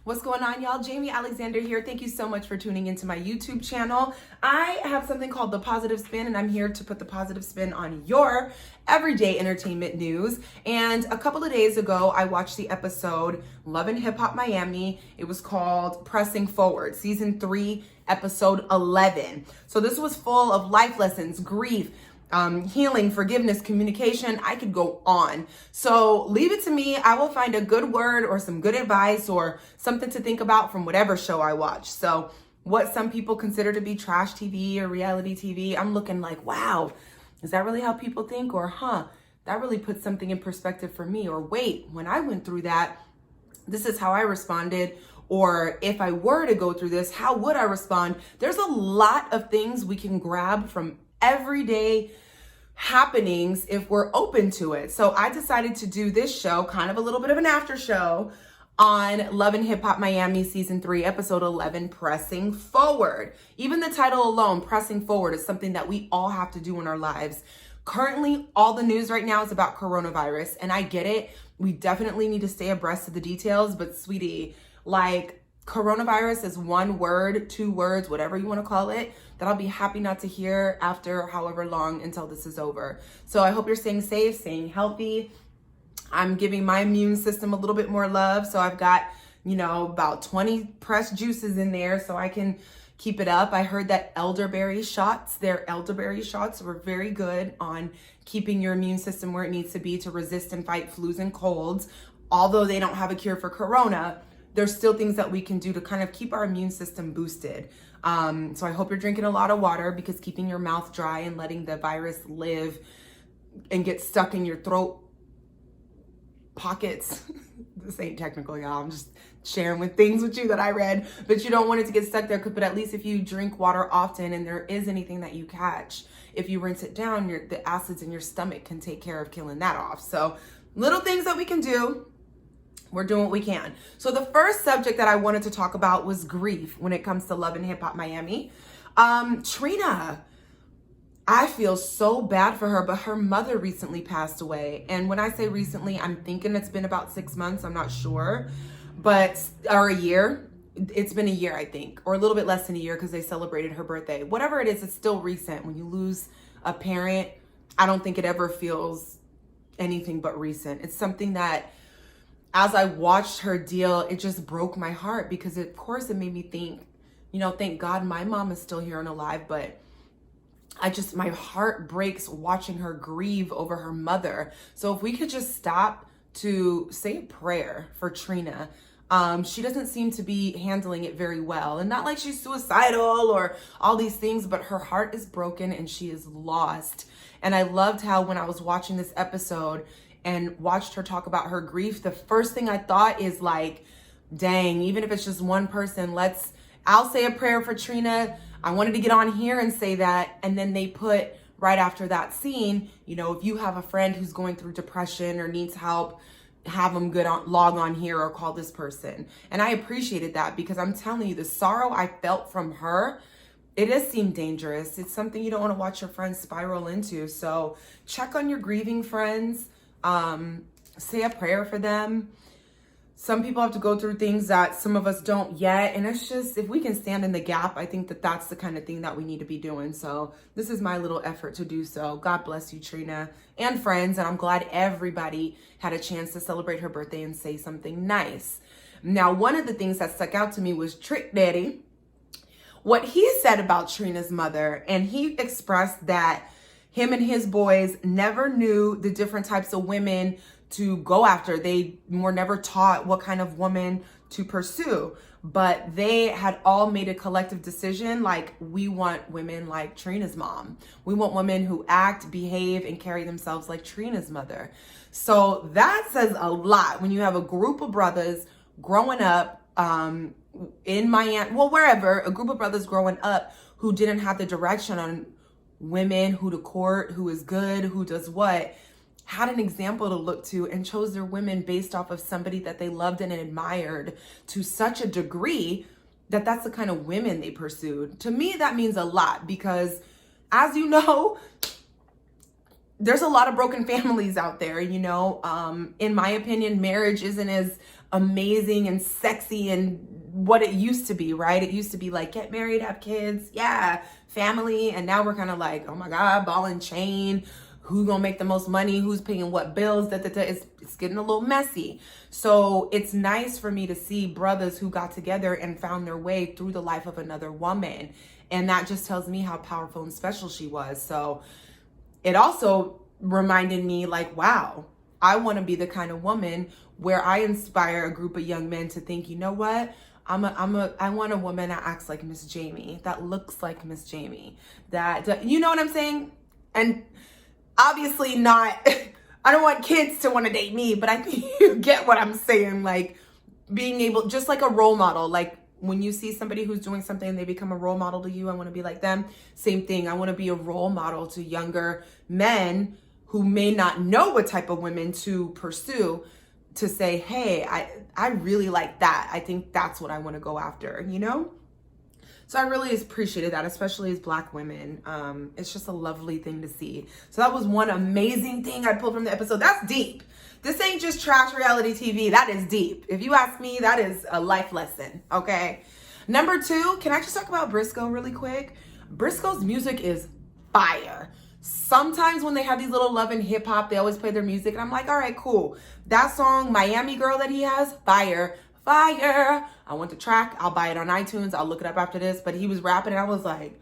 What's going on, y'all? Jaimi Alexander here. Thank you so much for tuning into my YouTube channel. I have something called The Positive Spin, and I'm here to put the positive spin on your everyday entertainment news. And a couple of days ago, I watched the episode Love and Hip Hop Miami. It was called Pressing Forward, Season 3, Episode 11. So this was full of life lessons, grief, healing, forgiveness, communication. I could go on. So leave it to me. I will find a good word or some good advice or something to think about from whatever show I watch. So what some people consider to be trash TV or reality TV, I'm looking like, wow, is that really how people think? Or, that really puts something in perspective for me. Or wait, when I went through that, this is how I responded. Or if I were to go through this, how would I respond? There's a lot of things we can grab from everyday happenings if we're open to it. So I decided to do this show, kind of a little bit of an after show, on Love and Hip Hop Miami Season 3, Episode 11, Pressing Forward. Even the title alone, Pressing Forward, is something that we all have to do in our lives. Currently, all the news right now is about coronavirus, and I get it. We definitely need to stay abreast of the details, but sweetie, like, coronavirus is one word, two words, whatever you want to call it, that I'll be happy not to hear after however long until this is over. So I hope you're staying safe, staying healthy. I'm giving my immune system a little bit more love. So I've got, about 20 pressed juices in there so I can keep it up. I heard that their elderberry shots were very good on keeping your immune system where it needs to be to resist and fight flus and colds. Although they don't have a cure for corona, there's still things that we can do to kind of keep our immune system boosted. So I hope you're drinking a lot of water, because keeping your mouth dry and letting the virus live and get stuck in your throat pockets. This ain't technical, y'all. I'm just sharing with things with you that I read, but you don't want it to get stuck there. But at least if you drink water often and there is anything that you catch, if you rinse it down, the acids in your stomach can take care of killing that off. So little things that we can do. We're doing what we can. So the first subject that I wanted to talk about was grief when it comes to Love and Hip Hop Miami. Trina, I feel so bad for her, but her mother recently passed away. And when I say recently, I'm thinking it's been about 6 months. I'm not sure, or a year. It's been a year, I think, or a little bit less than a year, because they celebrated her birthday. Whatever it is, it's still recent. When you lose a parent, I don't think it ever feels anything but recent. It's something that, as I watched her deal, it just broke my heart, because of course it made me think, thank God my mom is still here and alive, but my heart breaks watching her grieve over her mother. So if we could just stop to say a prayer for Trina. She doesn't seem to be handling it very well, and not like she's suicidal or all these things, but her heart is broken and she is lost. And I loved how when I was watching this episode and watched her talk about her grief, the first thing I thought is like, dang, even if it's just one person, I'll say a prayer for Trina. I wanted to get on here and say that. And then they put right after that scene, if you have a friend who's going through depression or needs help, have them log on here or call this person. And I appreciated that, because I'm telling you, the sorrow I felt from her, it does seem dangerous. It's something you don't want to watch your friends spiral into. So check on your grieving friends. Say a prayer for them. Some people have to go through things that some of us don't yet. And it's just, if we can stand in the gap, I think that that's the kind of thing that we need to be doing. So this is my little effort to do so. God bless you, Trina, and friends. And I'm glad everybody had a chance to celebrate her birthday and say something nice. Now, one of the things that stuck out to me was Trick Daddy, what he said about Trina's mother. And he expressed that him and his boys never knew the different types of women to go after. They were never taught what kind of woman to pursue, but they had all made a collective decision. Like, we want women like Trina's mom. We want women who act, behave, and carry themselves like Trina's mother. So that says a lot when you have a group of brothers growing up in Miami, wherever, a group of brothers growing up who didn't have the direction on women, who to court, who is good, who does what, had an example to look to, and chose their women based off of somebody that they loved and admired to such a degree that that's the kind of women they pursued. To me, that means a lot, because as you know, there's a lot of broken families out there, In my opinion, marriage isn't as amazing and sexy and what it used to be, right? It used to be like, get married, have kids, yeah, family. And now we're kind of like, oh my God, ball and chain. Who's gonna make the most money? Who's paying what bills? It's getting a little messy. So it's nice for me to see brothers who got together and found their way through the life of another woman. And that just tells me how powerful and special she was. So it also reminded me like, wow, I want to be the kind of woman where I inspire a group of young men to think, you know what? I want a woman that acts like Miss Jaimi, that looks like Miss Jaimi, that, you know what I'm saying? And obviously not, I don't want kids to want to date me, but I think you get what I'm saying. Like being able, just like a role model, like when you see somebody who's doing something and they become a role model to you, I want to be like them. Same thing. I want to be a role model to younger men who may not know what type of women to pursue, to say, hey, I really like that. I think that's what I want to go after, you know? So I really appreciated that, especially as Black women. It's just a lovely thing to see. So that was one amazing thing I pulled from the episode. That's deep. This ain't just trash reality TV. That is deep. If you ask me, that is a life lesson, okay? Number 2, can I just talk about Brisco really quick? Brisco's music is fire. Sometimes when they have these little love and hip hop, they always play their music. And I'm like, all right, cool. That song, Miami Girl that he has, fire. Fire. I want the track. I'll buy it on iTunes. I'll look it up after this. But he was rapping and I was like,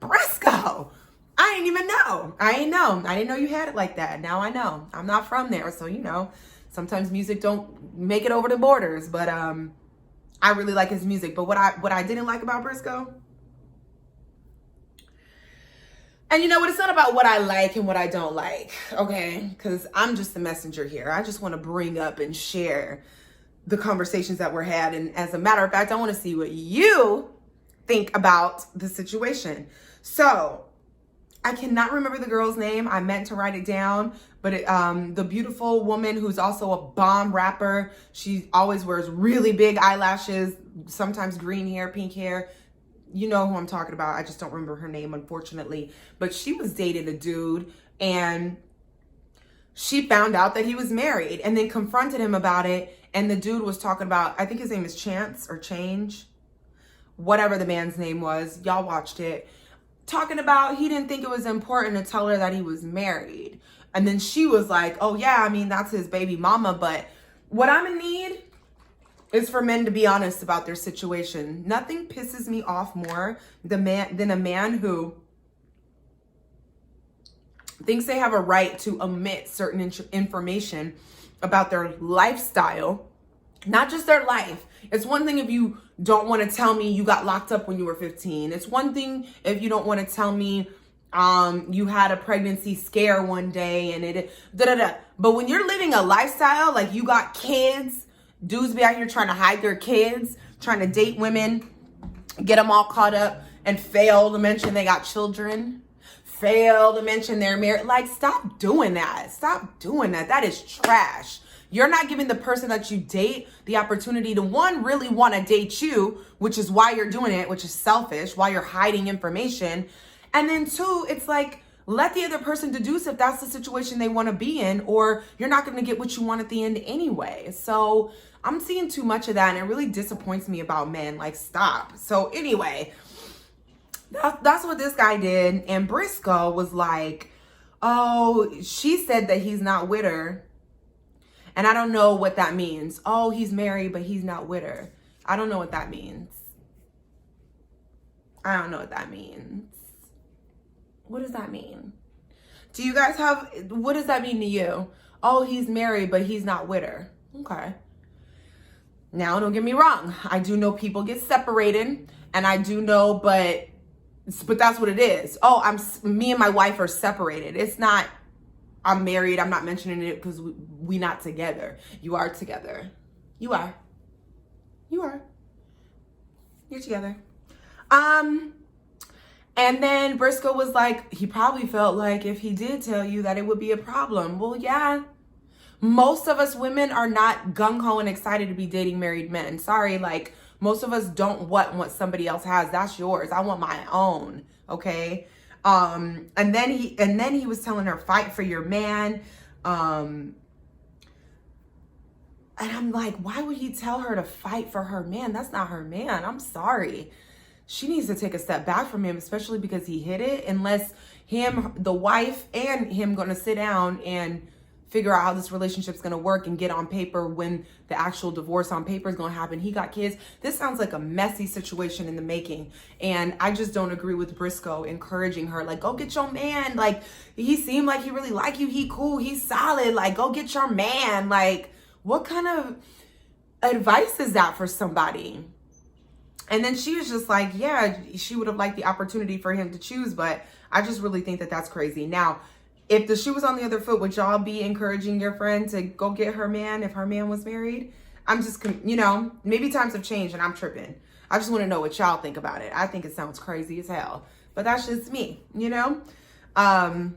Brisco. I didn't even know. I didn't know you had it like that. Now I know. I'm not from there. So, you know, sometimes music don't make it over the borders. But I really like his music. But what I didn't like about Brisco, and you know what? It's not about what I like and what I don't like, okay? Because I'm just the messenger here. I just want to bring up and share the conversations that were had. And as a matter of fact, I want to see what you think about the situation. So I cannot remember the girl's name. I meant to write it down. But the beautiful woman who's also a bomb rapper, she always wears really big eyelashes, sometimes green hair, pink hair. You know who I'm talking about. I just don't remember her name, unfortunately. But she was dating a dude and she found out that he was married and then confronted him about it. And the dude was talking about, I think his name is Chance or Change, whatever the man's name was. Y'all watched it. Talking about he didn't think it was important to tell her that he was married. And then she was like, oh yeah, I mean, that's his baby mama. But what I'm gonna need is for men to be honest about their situation. Nothing pisses me off more than a man who thinks they have a right to omit certain information about their lifestyle, not just their life. It's one thing if you don't want to tell me you got locked up when you were 15. It's one thing if you don't want to tell me you had a pregnancy scare one day and it But when you're living a lifestyle, like you got kids, dudes be out here trying to hide their kids, trying to date women, get them all caught up, and fail to mention they got children, fail to mention they're married. Like, stop doing that. Stop doing that. That is trash. You're not giving the person that you date the opportunity to, one, really want to date you, which is why you're doing it, which is selfish, why you're hiding information. And then two, it's like, let the other person deduce if that's the situation they want to be in, or you're not going to get what you want at the end anyway. So I'm seeing too much of that, and it really disappoints me about men. Like, stop. So anyway, that's what this guy did. And Brisco was like, oh, she said that he's not with her. And I don't know what that means. Oh, he's married, but he's not with her. I don't know what that means. I don't know what that means. What does that mean? Do you guys what does that mean to you? Oh, he's married, but he's not with her. Okay. Now, don't get me wrong. I do know people get separated, and I do know, but that's what it is. Oh, me and my wife are separated. It's not, I'm married. I'm not mentioning it because we not together. You are together. You are. You are. You're together. And then Brisco was like, he probably felt like if he did tell you that it would be a problem. Well, yeah. Most of us women are not gung-ho and excited to be dating married men. Sorry, like most of us don't want what somebody else has. That's yours. I want my own. Okay. And then he was telling her, fight for your man. And I'm like, why would he tell her to fight for her man? That's not her man. I'm sorry. She needs to take a step back from him, especially because he hit it, unless him, the wife, and him going to sit down and figure out how this relationship's going to work and get on paper when the actual divorce on paper is going to happen. He got kids. This sounds like a messy situation in the making. And I just don't agree with Brisco encouraging her, like, go get your man. Like, he seemed like he really like you. He cool. He's solid. Like, go get your man. Like, what kind of advice is that for somebody? And then she was just like, yeah, she would have liked the opportunity for him to choose, but I just really think that that's crazy. Now, if the shoe was on the other foot, would y'all be encouraging your friend to go get her man if her man was married? I'm just, you know, maybe times have changed and I'm tripping. I just want to know what y'all think about it. I think it sounds crazy as hell, but that's just me, you know? And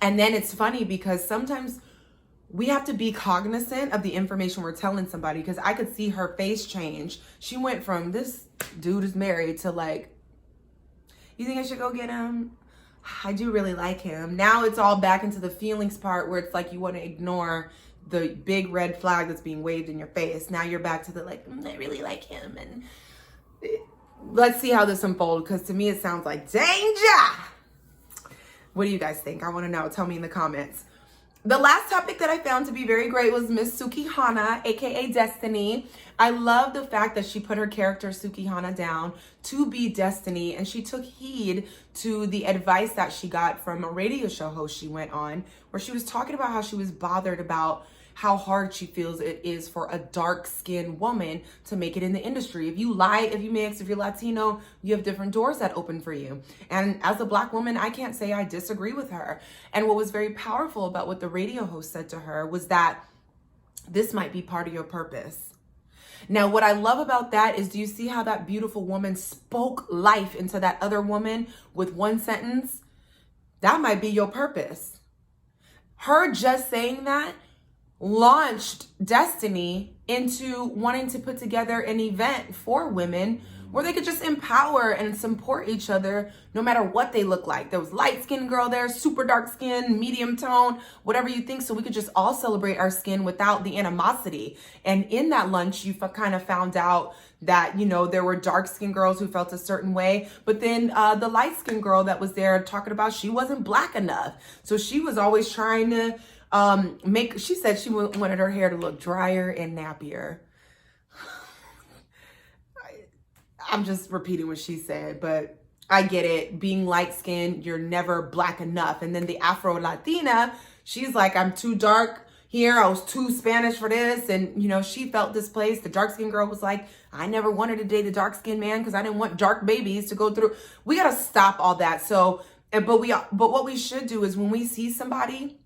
then it's funny because sometimes we have to be cognizant of the information we're telling somebody, because I could see her face change. She went from this dude is married to like, you think I should go get him? I do really like him. Now it's all back into the feelings part where it's like you want to ignore the big red flag that's being waved in your face. Now you're back to the like, I really like him. And let's see how this unfolds, because to me it sounds like danger. What do you guys think? I want to know. Tell me in the comments. The last topic that I found to be very great was Miss Sukihana, aka Destiny. I love the fact that she put her character Sukihana down to be Destiny, and she took heed to the advice that she got from a radio show host she went on, where she was talking about how she was bothered about how hard she feels it is for a dark-skinned woman to make it in the industry. If you light, if you mix, if you're Latino, you have different doors that open for you. And as a Black woman, I can't say I disagree with her. And what was very powerful about what the radio host said to her was that this might be part of your purpose. Now, what I love about that is, do you see how that beautiful woman spoke life into that other woman with one sentence? That might be your purpose. Her just saying that launched Destiny into wanting to put together an event for women where they could just empower and support each other no matter what they look like. There was light-skinned girl there, super dark skin, medium tone, whatever you think, so we could just all celebrate our skin without the animosity. And in that lunch, you kind of found out that, you know, there were dark-skinned girls who felt a certain way, but then the light-skinned girl that was there talking about she wasn't Black enough. So she was always trying to she said she wanted her hair to look drier and nappier. I'm just repeating what she said, but I get it. Being light skinned, you're never Black enough. And then the Afro Latina, she's like, I'm too dark here. I was too Spanish for this. And, you know, she felt displaced. The dark skinned girl was like, I never wanted to date a dark skinned man because I didn't want dark babies to go through. We got to stop all that. So, but what we should do is when we see somebody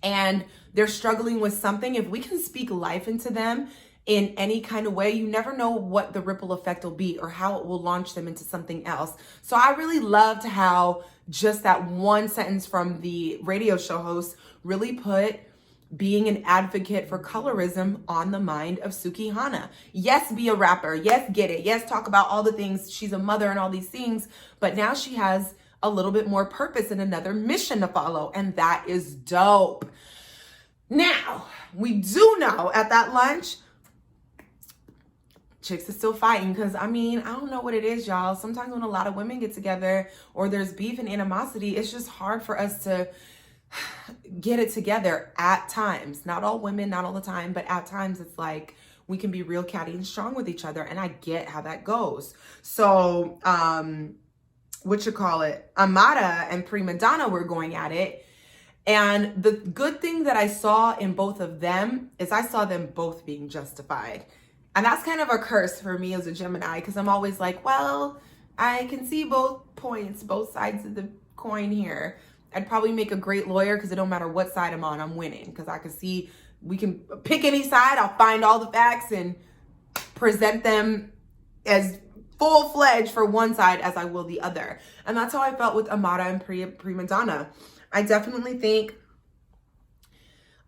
and they're struggling with something, if we can speak life into them in any kind of way, you never know what the ripple effect will be or how it will launch them into something else. So I really loved how just that one sentence from the radio show host really put being an advocate for colorism on the mind of Sukihana. Yes, be a rapper. Yes, get it. Yes, talk about all the things. She's a mother and all these things, but now she has a little bit more purpose and another mission to follow, and that is dope. Now, we do know at that lunch, chicks are still fighting, because I mean, I don't know what it is, y'all. Sometimes when a lot of women get together or there's beef and animosity, it's just hard for us to get it together at times. Not all women, not all the time, but at times it's like we can be real catty and strong with each other, and I get how that goes. So, Amara and Prima Donna were going at it. And the good thing that I saw in both of them is I saw them both being justified. And that's kind of a curse for me as a Gemini, because I'm always like, well, I can see both points, both sides of the coin here. I'd probably make a great lawyer because it don't matter what side I'm on, I'm winning. Because I can see, we can pick any side, I'll find all the facts and present them as full-fledged for one side as I will the other. And that's how I felt with Amara and Prima Donna. I definitely think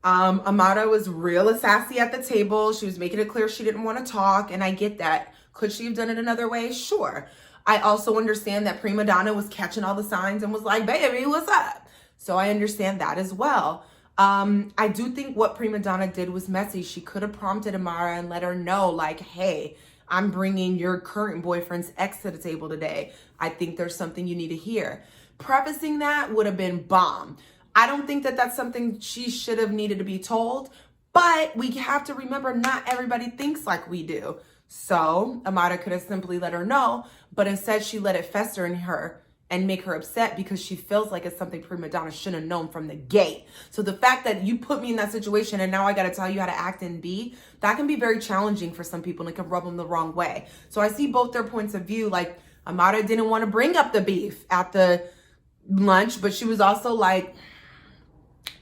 Amara was real sassy at the table. She was making it clear she didn't want to talk, and I get that. Could she have done it another way? Sure. I also understand that Prima Donna was catching all the signs and was like, baby, what's up? So I understand that as well. I do think what Prima Donna did was messy. She could have prompted Amara and let her know, like, hey, I'm bringing your current boyfriend's ex to the table today. I think there's something you need to hear. Prefacing that would have been bomb. I don't think that that's something she should have needed to be told, but we have to remember not everybody thinks like we do. So Amara could have simply let her know, but instead she let it fester in her and make her upset because she feels like it's something Prima Donna should have known from the gate. So the fact that you put me in that situation and now I got to tell you how to act and be, that can be very challenging for some people and it can rub them the wrong way. So I see both their points of view. Like, Amara didn't want to bring up the beef at the lunch, but she was also like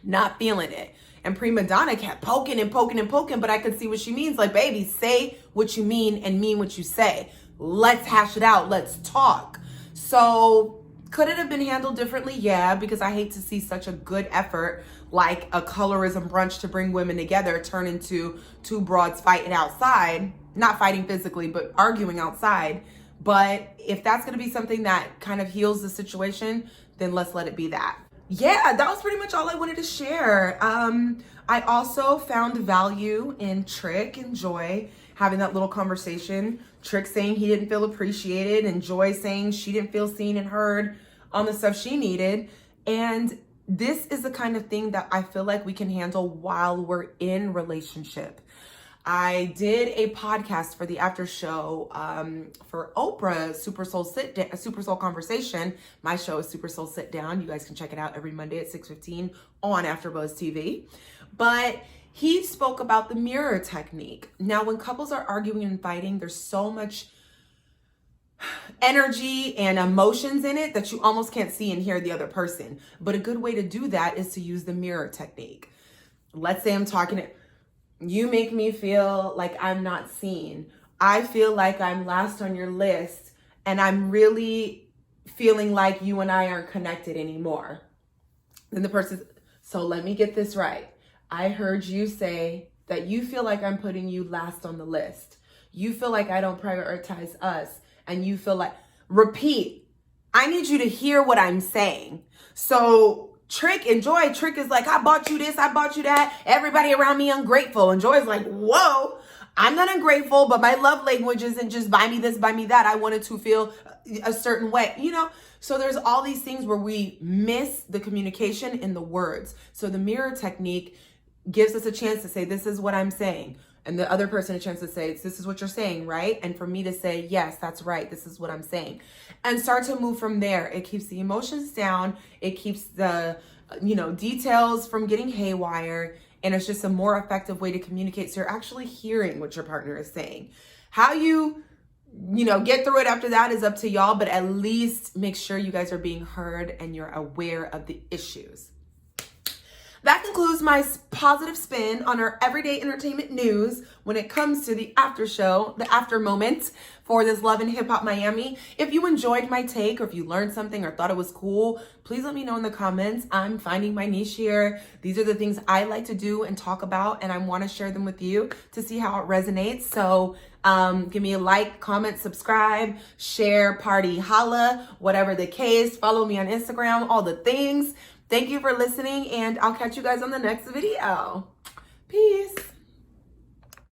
not feeling it. And Prima Donna kept poking and poking and poking, but I could see what she means. Like, baby, say what you mean and mean what you say. Let's hash it out. Let's talk. So could it have been handled differently? Yeah, because I hate to see such a good effort like a colorism brunch to bring women together turn into two broads fighting outside, not fighting physically, but arguing outside. But if that's going to be something that kind of heals the situation, then let's let it be that. Yeah, that was pretty much all I wanted to share. I also found value in Trick and Joy having that little conversation. Trick saying he didn't feel appreciated and Joy saying she didn't feel seen and heard on the stuff she needed. And this is the kind of thing that I feel like we can handle while we're in relationship. I did a podcast for the after show for Oprah, Super Soul Conversation. My show is Super Soul Sit Down. You guys can check it out every Monday at 6:15 on AfterBuzz TV. But he spoke about the mirror technique. Now, when couples are arguing and fighting, there's so much energy and emotions in it that you almost can't see and hear the other person. But a good way to do that is to use the mirror technique. Let's say I'm talking to you, make me feel like I'm not seen. I feel like I'm last on your list and I'm really feeling like you and I aren't connected anymore. Then the person, so let me get this right. I heard you say that you feel like I'm putting you last on the list. You feel like I don't prioritize us and you feel like, repeat. I need you to hear what I'm saying. So Trick and Joy, Trick is like, I bought you this, I bought you that. Everybody around me ungrateful. And Joy's like, whoa, I'm not ungrateful, but my love language isn't just buy me this, buy me that. I wanted to feel a certain way, you know? So there's all these things where we miss the communication in the words. So the mirror technique gives us a chance to say, this is what I'm saying. And the other person a chance to say, this is what you're saying, right? And for me to say, yes, that's right. This is what I'm saying. And start to move from there. It keeps the emotions down. It keeps the, details from getting haywire. And it's just a more effective way to communicate. So you're actually hearing what your partner is saying. How you get through it after that is up to y'all. But at least make sure you guys are being heard and you're aware of the issues. That concludes my positive spin on our everyday entertainment news when it comes to the after show, the after moment for this Love and Hip Hop Miami. If you enjoyed my take or if you learned something or thought it was cool, please let me know in the comments. I'm finding my niche here. These are the things I like to do and talk about, and I want to share them with you to see how it resonates. So give me a like, comment, subscribe, share, party, holla, whatever the case. Follow me on Instagram, all the things. Thank you for listening, and I'll catch you guys on the next video. Peace.